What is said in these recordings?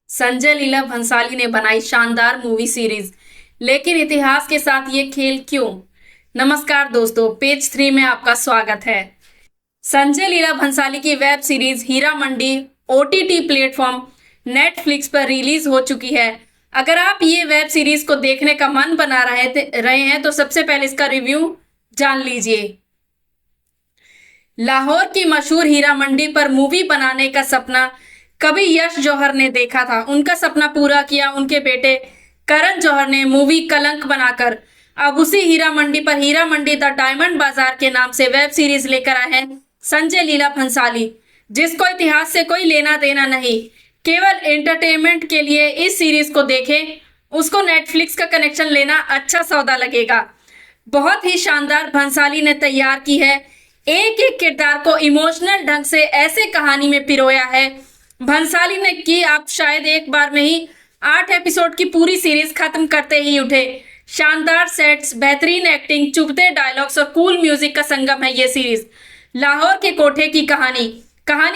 संजय लीला भंसाली ने बनाई शानदार मूवी सीरीज, लेकिन इतिहास के साथ ये खेल क्यों? नमस्कार दोस्तों, पेज 3 में आपका स्वागत है। संजय लीला भंसाली की web series Heera Mandi OTT platform Netflix पर रिलीज हो चुकी है। अगर आप ये वेब सीरीज को देखने का मन बना रहे हैं तो सबसे पहले इसका रिव्यू जान लीजिए। लाहौर की मशहूर हीरा मंडी पर मूवी बनाने का सपना कभी यश जौहर ने देखा था। उनका सपना पूरा किया उनके बेटे करण जौहर ने मूवी कलंक बनाकर। अब उसी हीरा मंडी पर हीरा मंडी द डायमंड बाजार के नाम से वेब सीरीज लेकर आए हैं संजय लीला भंसाली, जिसको इतिहास से कोई लेना देना नहीं। केवल एंटरटेनमेंट के लिए इस सीरीज को देखें, उसको नेटफ्लिक्स का कनेक्शन लेना अच्छा सौदा लगेगा। बहुत ही शानदार भंसाली ने तैयार की है। एक एक किरदार को इमोशनल ढंग से ऐसे कहानी में पिरोया है भंसाली ने कि आप शायद एक बार में ही 8 एपिसोड की पूरी सीरीज खत्म करते ही उठे। शानदार सेट्स, बेहतरीन एक्टिंग, चुभते डायलॉग्स और कूल म्यूजिक का संगम है ये सीरीज। लाहौर के कोठे की कहानी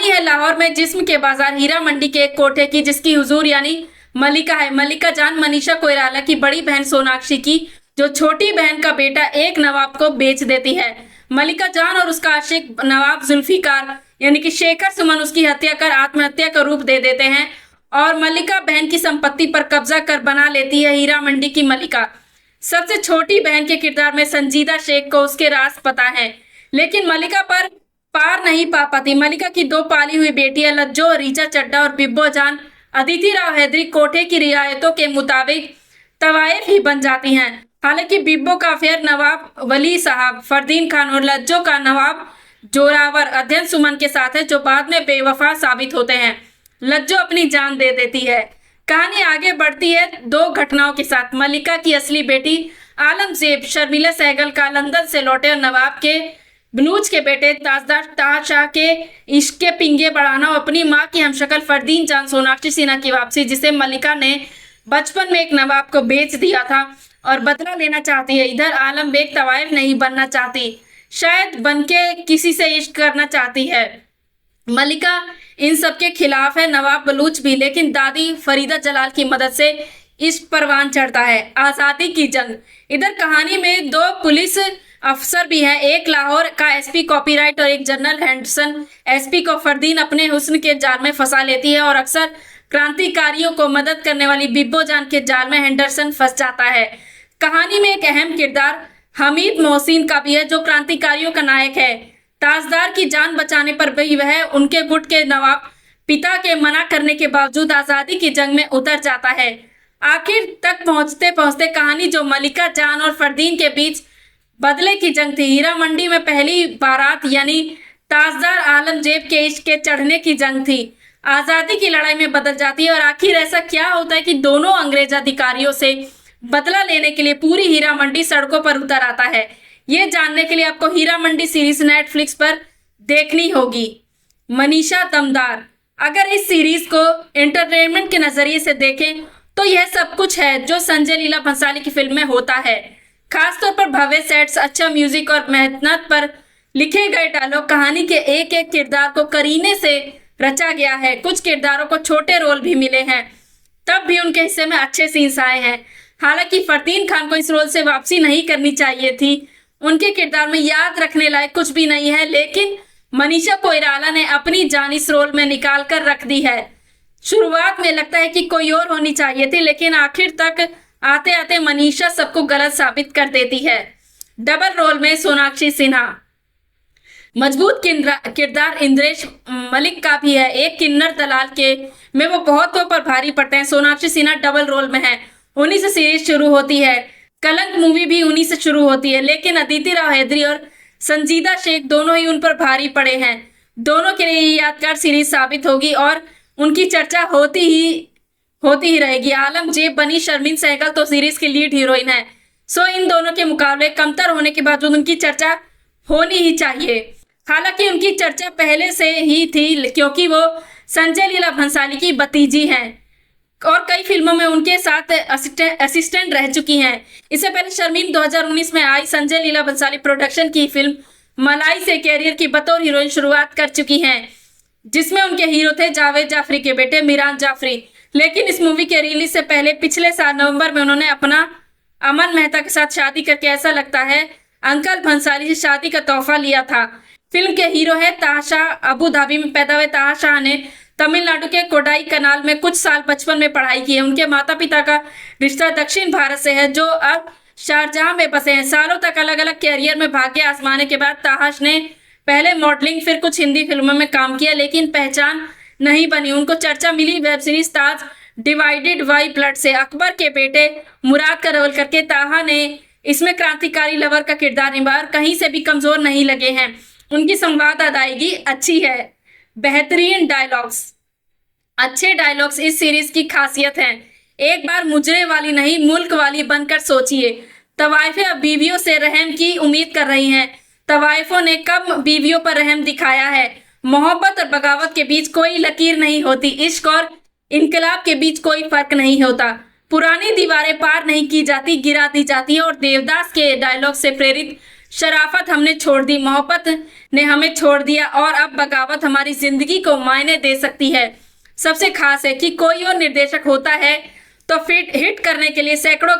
है लाहौर में जिस्म के बाजार हीरा मंडी के एक कोठे की, जिसकी हुजूर यानी मलिका है। मलिका जान मनीषा कोइराला की बड़ी बहन सोनाक्षी की, जो छोटी बहन का बेटा एक नवाब को बेच देती है। मलिका जान और उसका आशिक नवाब जुल्फिकार यानी कि शेखर सुमन उसकी हत्या कर आत्महत्या का रूप दे देते हैं और मलिका बहन की संपत्ति पर कब्जा कर बना लेती है हीरा मंडी की मलिका। सबसे छोटी बहन के किरदार में संजीदा शेख को उसके राज पता है, लेकिन मलिका पर पार नहीं पा पाती। मलिका की 2 पाली हुई बेटियां लज्जो, रीचा चड्डा और बिब्बो जान अदिति राव हैदरी कोठे की रियायतों के मुताबिक तवाइफ ही बन जाती हैं। हालांकि बिब्बो का अफेयर नवाब वली साहब फरदीन खान और लज्जो का नवाब जोरावर अध्ययन सुमन के साथ है, जो बाद में बेवफा साबित होते हैं। लज्जो अपनी जान दे देती है। कहानी आगे बढ़ती है 2 घटनाओं के साथ। मलिका की असली बेटी आलमजेब शर्मिला सहगल का लंदन से लौटे और नवाब के बलूच के बेटे ताजदार ताजशाह के इश्क के पिंगे बढ़ाना और अपनी माँ की हमशक्ल फरदीन जान सोनाक्षी सिन्हा की वापसी, जिसे मलिका ने बचपन में एक नवाब को बेच दिया था और बदला लेना चाहती है। इधर आलम बेग तवाइफ नहीं बनना चाहती, शायद बनके किसी से इश्क करना चाहती है। मलिका इन सब के खिलाफ है, नवाब बलूच भी, लेकिन दादी फरीदा जलाल की मदद से इश्क परवान चढ़ता है। आज़ादी की जंग। इधर कहानी में 2 पुलिस अफसर भी हैं, एक लाहौर का एसपी कॉपीराइट और एक जनरल हैंडसन। एसपी को फरदीन अपने हुस्न के जाल में फंसा लेती है और अक्सर क्रांतिकारियों को मदद करने वाली बिब्बो जान के जाल में हैंडरसन फंस जाता है। कहानी में एक अहम किरदार हमीद मोहसिन का भी है, जो क्रांतिकारियों का नायक है। ताजदार की जान बचाने पर भी वह उनके गुट के नवाब पिता के मना करने के बावजूद आज़ादी की जंग में उतर जाता है। आखिर तक पहुंचते पहुंचते कहानी जो मलिका जान और फरदीन के बीच बदले की जंग थी, हीरा मंडी में पहली बारात यानी ताजदार आलमजेब के इश्क के चढ़ने की जंग थी, आज़ादी की लड़ाई में बदल जाती है। और आखिर ऐसा क्या होता है कि दोनों अंग्रेज अधिकारियों से बदला लेने के लिए पूरी हीरा मंडी सड़कों पर उतर आता है? ये जानने के लिए आपको हीरा मंडी सीरीज नेटफ्लिक्स पर देखनी होगी। मनीषा दमदार। अगर इस सीरीज को एंटरटेनमेंट के नजरिए से देखें तो यह सब कुछ है जो संजय लीला भंसाली की फिल्म में होता है। खासतौर पर भव्य सेट्स, अच्छा म्यूजिक और मेहनत पर लिखे गए डायलॉग। कहानी के एक एक किरदार को करीने से रचा गया है। कुछ किरदारों को छोटे रोल भी मिले हैं, तब भी उनके हिस्से में अच्छे सीन्स आए हैं। हालांकि फरदीन खान को इस रोल से वापसी नहीं करनी चाहिए थी, उनके किरदार में याद रखने लायक कुछ भी नहीं है, लेकिन मनीषा कोइराला ने अपनी जान इस रोल में निकाल कर रख दी है। शुरुआत में लगता है कि कोई और होनी चाहिए थी, लेकिन आखिर तक आते आते मनीषा सबको गलत साबित कर देती है। डबल रोल में सोनाक्षी सिन्हा। मजबूत किरदार इंद्रेश मलिक का भी है। एक किन्नर दलाल के में वो बहुतों पर भारी पड़ते हैं। सोनाक्षी सिन्हा डबल रोल में है, उन्हीं से सीरीज शुरू होती है। कलंक मूवी भी उन्हीं से शुरू होती है, लेकिन अदिति राव हैदरी और संजीदा शेख दोनों ही उन पर भारी पड़े हैं। दोनों के लिए यादगार सीरीज साबित होगी और उनकी चर्चा होती ही रहेगी। आलमजेब बनी शर्मिन सहगल तो सीरीज की लीड हीरोइन है, सो इन दोनों के मुकाबले कमतर होने के बावजूद उनकी चर्चा होनी ही चाहिए। हालांकि उनकी चर्चा पहले से ही थी, क्योंकि वो संजय लीला भंसाली की भतीजी हैं और कई फिल्मों में उनके साथ असिस्टेंट रह चुकी हैं। इससे पहले शर्मीन 2019 में आई संजय लीला भंसाली प्रोडक्शन की फिल्म मलाई से कैरियर की बतौर हीरोइन शुरुआत कर चुकी हैं, जिसमें उनके हीरो थे जावेद जाफरी के बेटे मिरान जाफरी। लेकिन इस मूवी के रिलीज से पहले पिछले साल नवंबर में उन्होंने अपना अमन मेहता के साथ शादी करके ऐसा लगता है अंकल भंसाली से शादी का तोहफा लिया था। फिल्म के हीरो है ताहा। अबू धाबी में पैदा हुए ताहा ने तमिलनाडु के कोडाई कनाल में कुछ साल बचपन में पढ़ाई की है। उनके माता पिता का रिश्ता दक्षिण भारत से है, जो अब शारजाह में बसे हैं। सालों तक अलग अलग कैरियर में भाग्य आजमाने के बाद ताहा ने पहले मॉडलिंग फिर कुछ हिंदी फिल्मों में काम किया, लेकिन पहचान नहीं बनी। उनको चर्चा मिली web series Taj divided by blood से। अकबर के बेटे मुराद का रोल करके ताहा ने इसमें क्रांतिकारी लवर का किरदार निभाया, कहीं से भी कमजोर नहीं लगे हैं। उनकी संवाद अदायगी अच्छी है, बेहतरीन डायलॉग्स, अच्छे डायलॉग्स इस सीरीज की खासियत हैं। एक बार मुजरे वाली नहीं मुल्क वाली बनकर सोचिए। तवाइफें अब बीवियों से रहम की उम्मीद कर रही हैं। तवाइफों ने कब बीवियों पर रहम दिखाया है? मोहब्बत और बगावत के बीच कोई लकीर नहीं होती, इश्क और इनकलाब के बीच कोई फर्क नहीं होता। पुरानी दीवारें पार नहीं की जाती, गिरा दी जाती है। और देवदास के डायलॉग से प्रेरित शराफत हमने छोड़ दी, मोहब्बत ने हमें छोड़ दिया और अब बगावत हमारी जिंदगी को मायने दे सकती है। सबसे खास है कि कोई और निर्देशक होता है तो फिट हिट करने के लिए सैकड़ों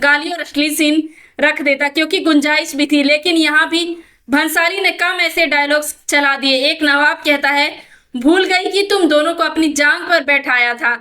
गाली और अश्लील सीन रख देता, क्योंकि गुंजाइश भी थी। लेकिन यहाँ भी भंसाली ने कम ऐसे डायलॉग्स चला दिए। एक नवाब कहता है, भूल गई कि तुम दोनों को अपनी जांग पर बैठाया था।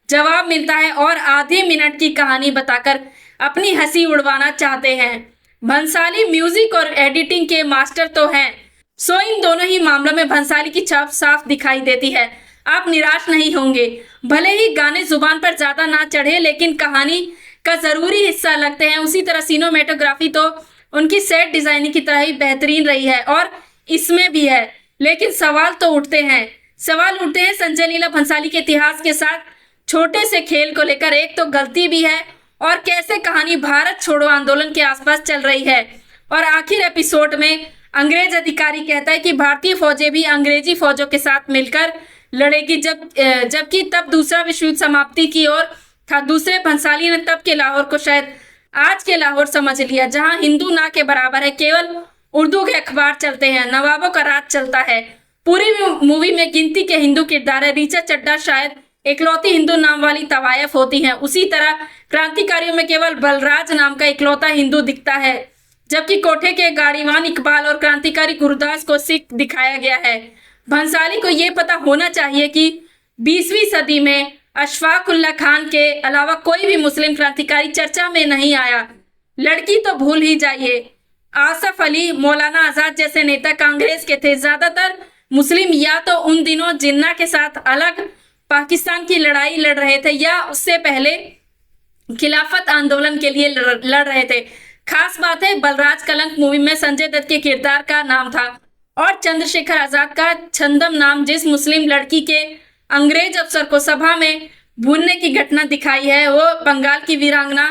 जवाब मिलता है और आधे मिनट की कहानी बताकर अपनी हंसी उड़वाना चाहते हैं। भंसाली म्यूजिक और एडिटिंग के मास्टर तो हैं, सो इन दोनों ही मामलों में भंसाली की छाप साफ दिखाई देती है। आप निराश नहीं होंगे। भले ही गाने जुबान पर ज्यादा ना चढ़े, लेकिन कहानी का जरूरी हिस्सा लगते हैं। उसी तरह सिनेमेटोग्राफी तो उनकी सेट डिजाइनिंग की तरह ही बेहतरीन रही है और इसमें भी है। लेकिन सवाल उठते हैं संजय लीला भंसाली के इतिहास के साथ छोटे से खेल को लेकर। एक तो गलती भी है और कैसे कहानी भारत छोड़ो आंदोलन के आसपास चल रही है। और आखिर एपिसोड में अंग्रेज अधिकारी कहता है कि भारतीय फौजें भी अंग्रेजी फौजों के साथ मिलकर लड़ेगी, जबकि तब दूसरा विश्व युद्ध समाप्ति की ओर था। दूसरे भंसाली ने तब के लाहौर को शायद आज के लाहौर समझ लिया, जहां हिंदू ना के बराबर है, केवल उर्दू के अखबार चलते हैं, नवाबों का राज चलता है। पूरी मूवी में गिनती के हिंदू किरदार है। रीचा चड्ढा शायद इकलौती हिंदू नाम वाली तवायफ होती हैं। उसी तरह क्रांतिकारियों में केवल बलराज नाम का इकलौता हिंदू दिखता है, जबकि कोठे के गाड़ीवान इकबाल और क्रांतिकारी गुरुदास को सिख दिखाया गया है। भंसाली को यह पता होना चाहिए कि 20वीं सदी में अशफाक उल्लाह खान के अलावा कोई भी मुस्लिम क्रांतिकारी चर्चा में नहीं आया। लड़की तो भूल ही जाइए। आसफ अली, मौलाना आजाद जैसे नेता कांग्रेस के थे। ज्यादातर मुस्लिम या तो उन दिनों जिन्ना के साथ अलग पाकिस्तान की लड़ाई लड़ रहे थे या उससे पहले खिलाफत आंदोलन के लिए लड़ रहे थे। खास बात है, बलराज कलंक मूवी में संजय दत्त के किरदार का नाम था और चंद्रशेखर आजाद का छंदम नाम जिस मुस्लिम लड़की के अंग्रेज अफसर को सभा में भूनने की घटना दिखाई है, वो बंगाल की वीरांगना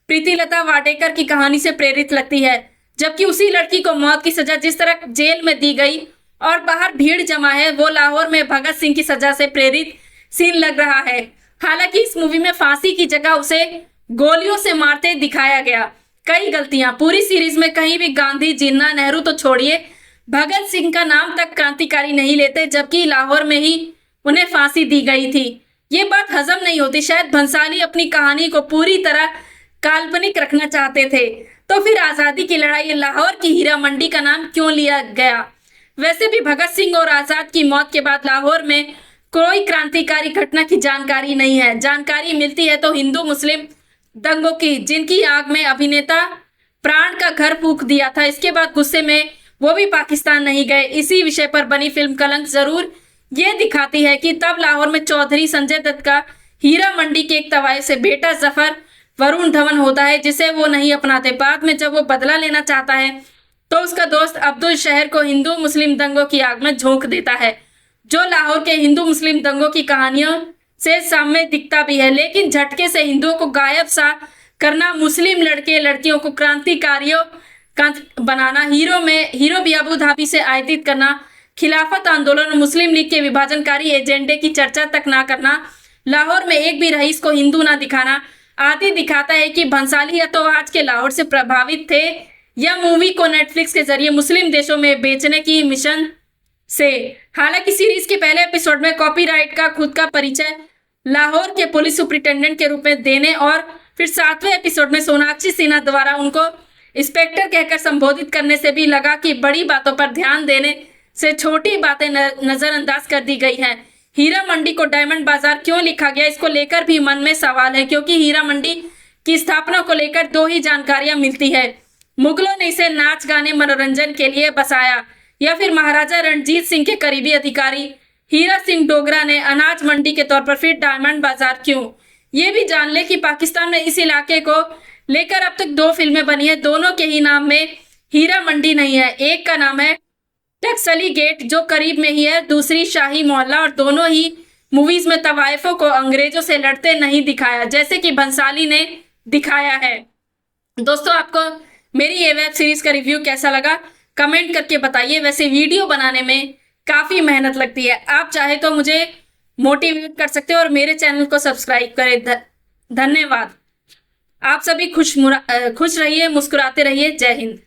प्रीतिलता वाडेकर की कहानी से प्रेरित लगती है। जबकि उसी लड़की को मौत की सजा जिस तरह जेल में दी गई और बाहर भीड़ जमा है, वो लाहौर में भगत सिंह की सजा से प्रेरित सीन लग रहा है। हालांकि इस मूवी में फांसी की जगह उसे गोलियों से मारते दिखाया गया। कई गलतियां पूरी सीरीज में, कहीं भी गांधी, जिन्ना, नेहरू तो छोड़िए, भगत सिंह का नाम तक क्रांतिकारी नहीं लेते, जबकि लाहौर में ही उन्हें फांसी दी गई थी। ये बात हजम नहीं होती। शायद भंसाली अपनी कहानी को पूरी तरह काल्पनिक रखना चाहते थे, तो फिर आजादी की लड़ाई लाहौर की हीरा मंडी का नाम क्यों लिया गया? वैसे भी भगत सिंह और आजाद की मौत के बाद लाहौर में कोई क्रांतिकारी घटना की जानकारी नहीं है। जानकारी मिलती है तो हिंदू मुस्लिम दंगों की, जिनकी आग में अभिनेता प्राण का घर फूंक दिया था। इसके बाद गुस्से में वो भी पाकिस्तान नहीं गए। इसी विषय पर बनी फिल्म कलंक जरूर ये दिखाती है कि तब लाहौर में चौधरी संजय दत्त का हीरा मंडी के एक तवायफ से बेटा जफर वरुण धवन होता है, जिसे वो नहीं अपनाते। बाद में जब वो बदला लेना चाहता है तो उसका दोस्त अब्दुल शहर को हिंदू मुस्लिम दंगों की आग में झोंक देता है, जो लाहौर के हिंदू मुस्लिम दंगों की कहानियों से सामने दिखता भी है। लेकिन झटके से हिंदुओं को गायब सा करना, मुस्लिम लड़के लड़कियों को क्रांतिकारियों का बनाना, हीरो भी अबू धाबी से आयातित करना, खिलाफत आंदोलन और मुस्लिम लीग के विभाजनकारी एजेंडे की चर्चा तक ना करना, लाहौर में एक भी रईस को हिंदू ना दिखाना आदि दिखाता है कि भंसाली या तो आज के लाहौर से प्रभावित थे या मूवी को नेटफ्लिक्स के जरिए मुस्लिम देशों में बेचने की मिशन से। हालांकि सीरीज के पहले एपिसोड में कॉपीराइट का खुद का परिचय लाहौर के पुलिस सुपरिटेंडेंट के रूप में देने और फिर 7वें एपिसोड में सोनाक्षी सिन्हा द्वारा उनको इंस्पेक्टर कहकर संबोधित करने से भी लगा कि बड़ी बातों पर ध्यान देने से छोटी बातें नजरअंदाज कर दी गई हैं। हीरा मंडी को डायमंड बाजार क्यों लिखा गया, इसको लेकर भी मन में सवाल है, क्योंकि हीरा मंडी की स्थापना को लेकर दो ही जानकारियां मिलती है। मुगलों ने इसे नाच गाने मनोरंजन के लिए बसाया या फिर महाराजा रणजीत सिंह के करीबी अधिकारी हीरा सिंह डोगरा ने अनाज मंडी के तौर पर फिर डायमंड बाजार क्यों। ये भी जान ले कि पाकिस्तान में इस इलाके को लेकर अब तक 2 फिल्में बनी है, दोनों के ही नाम में हीरा मंडी नहीं है। एक का नाम है टक्सली गेट जो करीब में ही है, दूसरी शाही मोहल्ला, और दोनों ही मूवीज में तवाइफों को अंग्रेजों से लड़ते नहीं दिखाया जैसे कि भंसाली ने दिखाया है। दोस्तों, आपको मेरी ये वेब सीरीज का रिव्यू कैसा लगा कमेंट करके बताइए। वैसे वीडियो बनाने में काफी मेहनत लगती है, आप चाहे तो मुझे मोटिवेट कर सकते हो और मेरे चैनल को सब्सक्राइब करें। धन्यवाद। आप सभी खुश रहिए, मुस्कुराते रहिए। जय हिंद।